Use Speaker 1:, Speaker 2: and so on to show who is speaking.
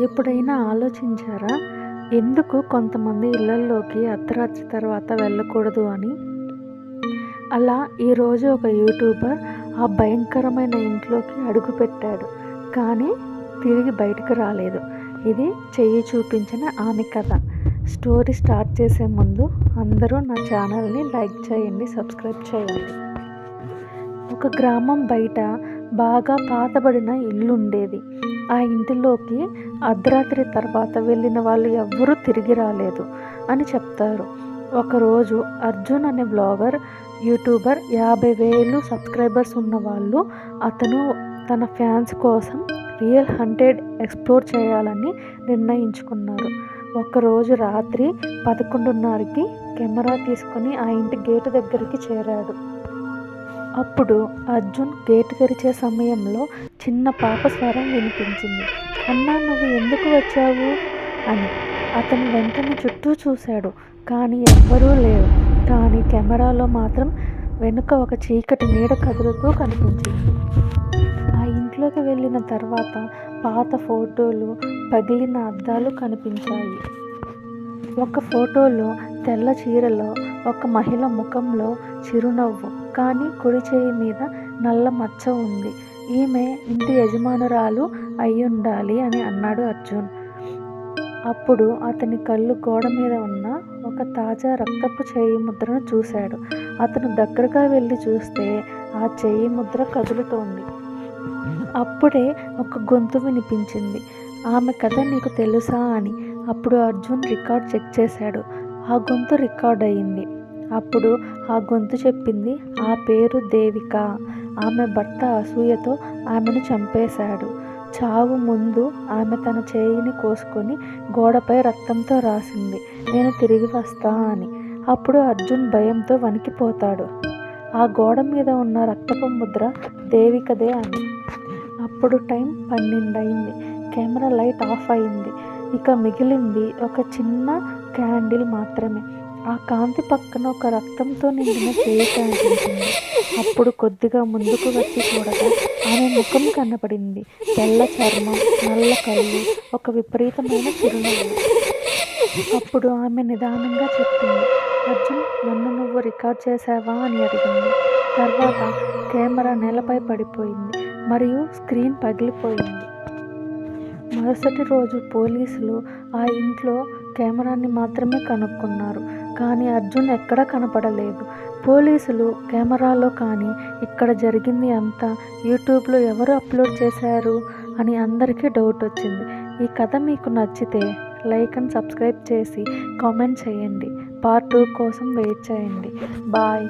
Speaker 1: ఎప్పుడైనా ఆలోచించారా? ఎందుకు కొంతమంది ఇళ్లల్లోకి అర్ధరాత్రి తర్వాత వెళ్ళకూడదు అని? అలా ఈరోజు ఒక యూట్యూబర్ ఆ భయంకరమైన ఇంట్లోకి అడుగుపెట్టాడు. కానీ తిరిగి బయటకు రాలేదు. ఇది చెయ్యి చూపించిన ఆమె కథ. స్టోరీ స్టార్ట్ చేసే ముందు అందరూ నా ఛానల్ని లైక్ చేయండి, సబ్స్క్రైబ్ చేయండి. ఒక గ్రామం బయట బాగా పాతబడిన ఇల్లు ఉండేది. ఆ ఇంటిలోకి అర్ధరాత్రి తర్వాత వెళ్ళిన వాళ్ళు ఎవ్వరూ తిరిగి రాలేదు అని చెప్తారు. ఒకరోజు అర్జున్ అనే బ్లాగర్, యూట్యూబర్ 50,000 సబ్స్క్రైబర్స్ ఉన్నవాళ్ళు అతను తన ఫ్యాన్స్ కోసం రియల్ హంటెడ్ ఎక్స్ప్లోర్ చేయాలని నిర్ణయించుకున్నారు. ఒకరోజు రాత్రి 11:30కి కెమెరా తీసుకుని ఆ ఇంటి గేటు దగ్గరికి చేరాడు. అప్పుడు అర్జున్ గేటు తెరిచే సమయంలో చిన్న పాప స్వరం వినిపించింది. అన్నా, నువ్వు ఎందుకు వచ్చావు అని. అతను వెంటనే చుట్టూ చూశాడు, కానీ ఎవ్వరూ లేరు. కానీ కెమెరాలో మాత్రం వెనుక ఒక చీకటి నీడ కదులుతూ కనిపించింది. ఆ ఇంట్లోకి వెళ్ళిన తర్వాత పాత ఫోటోలు, పగిలిన అద్దాలు కనిపించాయి. ఒక ఫోటోలో తెల్ల చీరలో ఒక మహిళ ముఖంలో చిరునవ్వు, కానీ కుడి చేయి మీద నల్ల మచ్చ ఉంది. ఈమె ఇంటి యజమానురాలు అయ్యుండాలి అని అన్నాడు అర్జున్. అప్పుడు అతని కళ్ళు గోడ మీద ఉన్న ఒక తాజా రక్తపు చేయి ముద్రను చూశాడు. అతను దగ్గరగా వెళ్ళి చూస్తే ఆ చేయి ముద్ర కదులుతోంది. అప్పుడే ఒక గొంతు వినిపించింది, ఆమె కథ నీకు తెలుసా అని. అప్పుడు అర్జున్ రికార్డ్ చెక్ చేశాడు. ఆ గొంతు రికార్డ్ అయింది. అప్పుడు ఆ గొంతు చెప్పింది, ఆ పేరు దేవిక. ఆమె భర్త అసూయతో ఆమెను చంపేశాడు. చావు ముందు ఆమె తన చేయిని కోసుకొని గోడపై రక్తంతో రాసింది, నేను తిరిగి వస్తా అని. అప్పుడు అర్జున్ భయంతో వణికిపోతాడు. ఆ గోడ మీద ఉన్న రక్తపు ముద్ర దేవికదే అని. అప్పుడు టైం 12 అయింది. కెమెరా లైట్ ఆఫ్ అయింది. ఇక మిగిలింది ఒక చిన్న క్యాండిల్ మాత్రమే. ఆ కాంతి పక్కన ఒక రక్తంతో నిండిన చేయి కనిపించింది. అప్పుడు కొద్దిగా ముందుకు వచ్చి చూడగా ఆమె ముఖం కనపడింది. తెల్ల చర్మం, నల్ల కళ్ళు, ఒక విపరీతమైన చిరునవ్వు. అప్పుడు ఆమె నిదానంగా చెప్పింది, అర్జున్, నన్ను నువ్వు రికార్డ్ చేశావా అని అడిగింది. తర్వాత కెమెరా నేలపై పడిపోయింది మరియు స్క్రీన్ పగిలిపోయింది. మరుసటి రోజు పోలీసులు ఆ ఇంట్లో కెమెరాని మాత్రమే కనుక్కున్నారు, కానీ అర్జున్ ఎక్కడా కనపడలేదు. పోలీసులు కెమెరాలో కానీ ఇక్కడ జరిగింది అంతా యూట్యూబ్లో ఎవరు అప్లోడ్ చేశారు అని అందరికీ డౌట్ వచ్చింది. ఈ కథ మీకు నచ్చితే లైక్ అండ్ సబ్స్క్రైబ్ చేసి కామెంట్ చేయండి. పార్ట్ 2 కోసం వెయిట్ చేయండి. బాయ్.